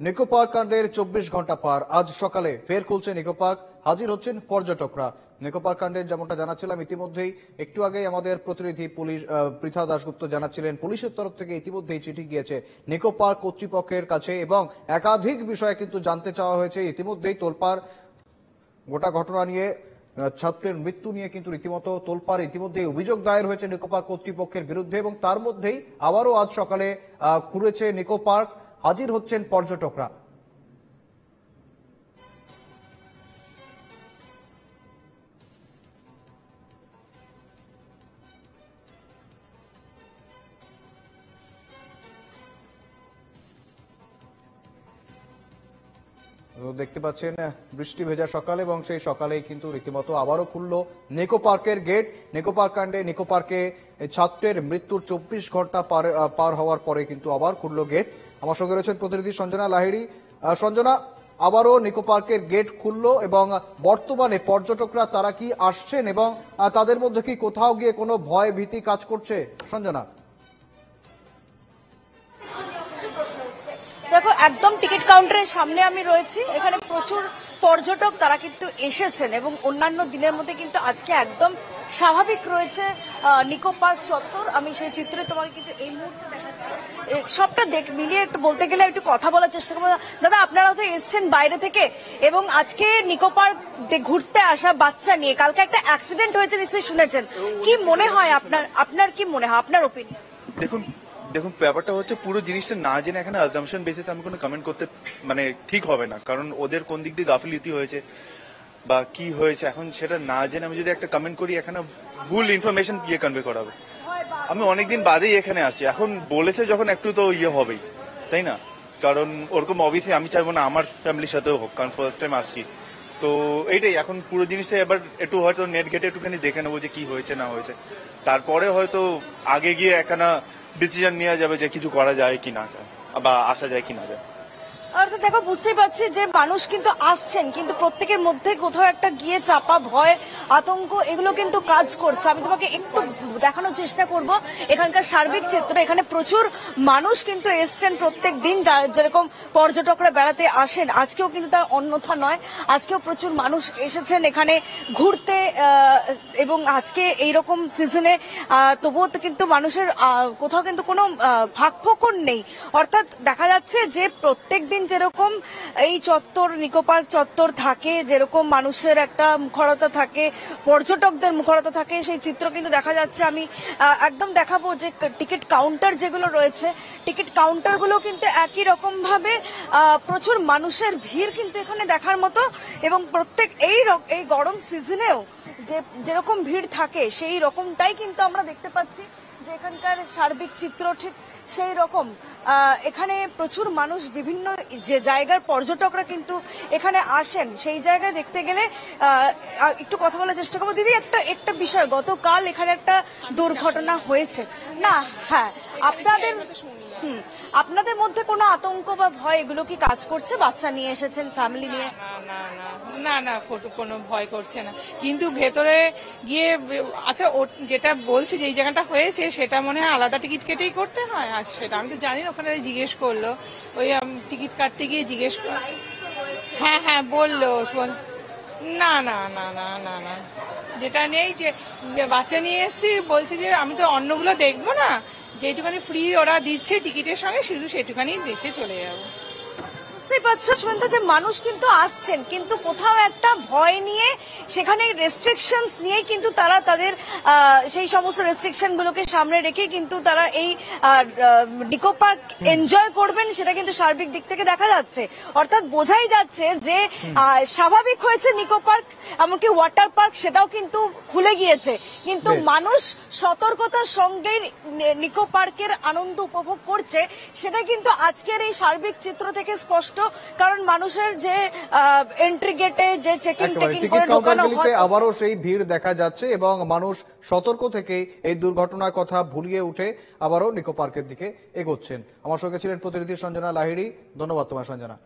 Nicco park কাণ্ডের 24 ঘন্টা পার, আজ সকালে ফের খুলছে নিকো পার্ক। হাজির হচ্ছেন পর্যটকরা। নিকো পার্ক কাণ্ডের যেমনটা জানাচ্ছিলাম ইতিমধ্যেই, একটু আগেই আমাদের প্রতিনিধি পুলিশ পৃথা দাশগুপ্ত জানাচ্ছিলেন পুলিশের তরফ থেকে ইতিমধ্যেই চিঠি গিয়েছে নিকো পার্ক কর্তৃপক্ষের কাছে এবং একাধিক বিষয়ে কিন্তু জানতে চাওয়া হয়েছে। ইতিমধ্যেই তোলপাড় গোটা ঘটনা নিয়ে, ছাত্রের মৃত্যু নিয়ে কিন্তু রীতিমতো তোলপাড়। ইতিমধ্যেই অভিযোগ দায়ের হয়েছে নিকো পার্ক কর্তৃপক্ষের বিরুদ্ধে এবং তার মধ্যেই আবারও আজ সকালে খুলেছে নিকো পার্ক। হাজির হচ্ছেন পর্যটকরা। দেখতে পাচ্ছেন বৃষ্টি ভেজা সকাল এবং সেই সকালেই কিন্তু রীতিমতো আবারও খুললো নিকো পার্কের গেট। নিকো পার্ক কাণ্ডে নিকো পার্কে ছাত্রের মৃত্যুর 24 ঘন্টা পার হওয়ার পরে কিন্তু আবার খুললো গেট। আমার সঙ্গে রয়েছেন প্রতিনিধি সঞ্জনা লাহিড়ী। সঞ্জনা, আবারও নিকো পার্কের গেট খুললো এবং বর্তমানে পর্যটকরা তারা কি আসছেন এবং তাদের মধ্যে কি কোথাও গিয়ে কোনো ভয় ভীতি কাজ করছে? সঞ্জনা, দেখো, একদম টিকিট কাউন্টারের সামনে আমি রয়েছি। এখানে প্রচুর পর্যটক তারা কিন্তু এসেছেন এবং অন্যান্য দিনের মধ্যে কিন্তু আজকে একদম স্বাভাবিক রয়েছে নিকো পার্ক চত্বর। আমি সেই চিত্রে তোমাকে কিন্তু এই মুহূর্তে দেখাচ্ছি। সবটা মিলিয়ে একটু বলতে গেলে একটু কথা বলার চেষ্টা করবো। দাদা, আপনারাও তো এসছেন বাইরে থেকে এবং আজকে নিকো পার্ক ঘুরতে আসা বাচ্চা নিয়ে কালকে একটা অ্যাক্সিডেন্ট হয়েছে নিশ্চয়ই শুনেছেন। কি মনে হয় আপনার কি মনে হয়, আপনার ওপিনিয়ন? দেখুন ব্যাপারটা হচ্ছে, পুরো জিনিসটা না জেনে এখানে অ্যাজাম্পশন বেসিস আমি কোনো কমেন্ট করতে ঠিক হবে না, কারণ ওদের কোন দিক দিয়ে গাফিলতি হয়েছে বা কি হয়েছে এখন সেটা না জেনে আমি যদি একটা কমেন্ট করি এখানে ভুল ইনফরমেশন কনভে করাবে। আমি অনেকদিন বাদেই এখানে আসছি, এখন বলেছে যখন একটু তো হবেই, তাই না? কারণ ওরকম অবভিয়াসলি আমি চাইবো না আমার ফ্যামিলির সাথেও হোক, কারণ ফার্স্ট টাইম আসছি। তো এইটাই, এখন পুরো জিনিসটা এবার একটু হয়তো নেট ঘেটে একটুখানি দেখে নেবো যে কি হয়েছে না হয়েছে, তারপরে হয়তো আগে গিয়ে এখানে ডিসিশন নেওয়া যাবে যে কিছু করা যায় কি না যায় বা আসা যায় কি না যায়। অর্থাৎ দেখো, বুঝতেই পারছি যে মানুষ কিন্তু আসছেন, কিন্তু প্রত্যেকের মধ্যে কোথাও একটা গিয়ে চাপা ভয়, আতঙ্ক এগুলো কিন্তু কাজ করছে। আমি তোমাকে একটু দেখানোর চেষ্টা করব এখানকার সার্বিক চিত্র। এখানে প্রচুর মানুষ কিন্তু এসছেন প্রত্যেক দিন, যেরকম পর্যটকরা বেড়াতে আসেন, আজকেও কিন্তু তার অন্যথা নয়। আজকেও প্রচুর মানুষ এসেছেন এখানে ঘুরতে এবং আজকে এইরকম সিজনে তবুও কিন্তু মানুষের কোথাও কিন্তু কোনো ফাঁকফোকর নেই। অর্থাৎ দেখা যাচ্ছে যে প্রত্যেক দিন যেরকম এই চত্বর, নিকো পার্ক চত্বর থাকে, যেরকম মানুষের একটা মুখরতা থাকে, পর্যটকদের মুখরতা থাকে, সেই চিত্র কিন্তু দেখা যাচ্ছে। আমি একদম দেখাবো যে টিকিট কাউন্টার যেগুলো রয়েছে, টিকিট কাউন্টারগুলো কিন্তু একই রকম ভাবে প্রচুর মানুষের ভিড় কিন্তু এখানে দেখার মতো। এবং প্রত্যেক এই গরম সিজনেও যেরকম ভিড় থাকে সেই রকমটাই কিন্তু আমরা দেখতে পাচ্ছি যে এখানকার সার্বিক চিত্র ঠিক সেই রকম। এখানে প্রচুর মানুষ, বিভিন্ন যে জায়গার পর্যটকরা কিন্তু এখানে আসেন, সেই জায়গায় দেখতে গেলে একটু কথা বলার চেষ্টা করবো। দিদি, একটা বিষয়, গতকাল এখানে একটা দুর্ঘটনা হয়েছে না? হ্যাঁ, আপনাদের মধ্যে কোনো আতঙ্ক বা ভয় এগুলো কি কাজ করছে? বাচ্চা নিয়ে এসেছেন, ফ্যামিলি নিয়ে? না, কোনো ভয় করছে না, কিন্তু ভেতরে গিয়ে আচ্ছা যেটা বলছে যে এই জায়গাটা হয়েছে সেটা মনে হয় আলাদা টিকিট কেটেই করতে হয়। আচ্ছা, সেটা আমি তো জানি না, ওখানে জিজ্ঞেস করলো, ওই টিকিট কাটতে গিয়ে জিজ্ঞেস করলো। হ্যাঁ বললো। না, যেটা নেই, যে বাচ্চা নিয়ে এসছি, বলছে যে আমি তো অন্যগুলো দেখবো না, যেটুখানি ফ্রি ওরা দিচ্ছে টিকিটের সঙ্গে শুধু সেটুখানি দেখে চলে যাবো। বুঝতেই পারছো সুমন্ত যে মানুষ কিন্তু আসছেন, কিন্তু কোথাও একটা ভয় নিয়ে, সেখানে রেস্ট্রিকশনস নিয়ে কিন্তু তারা তাদের সেই সমস্ত রেস্ট্রিকশন গুলোকে সামনে রেখে কিন্তু তারা এই নিকো পার্ক এনজয় করবেন, সেটা কিন্তু সার্বিক দিক থেকে দেখা যাচ্ছে। অর্থাৎ বোঝাই যাচ্ছে যে স্বাভাবিক হয়েছে নিকো পার্ক, এমনকি ওয়াটার পার্ক সেটাও কিন্তু খুলে গিয়েছে, কিন্তু মানুষ সতর্কতার সঙ্গে নিকো পার্কের আনন্দ উপভোগ করছে, সেটা কিন্তু আজকের এই সার্বিক চিত্র থেকে স্পষ্ট। কারণ মানুষের যে এন্ট্রি গেটে যে চেকিং করে ঢোকানো হয়, আবারও সেই ভিড় দেখা যাচ্ছে এবং মানুষ সতর্ক থেকে এই দুর্ঘটনার কথা ভুলিয়ে উঠে আবারও নিকো পার্কের দিকে এগোচ্ছেন। আমার সঙ্গে ছিলেন প্রতিনিধি সঞ্জনা লাহিড়ী। ধন্যবাদ তোমার, সঞ্জনা।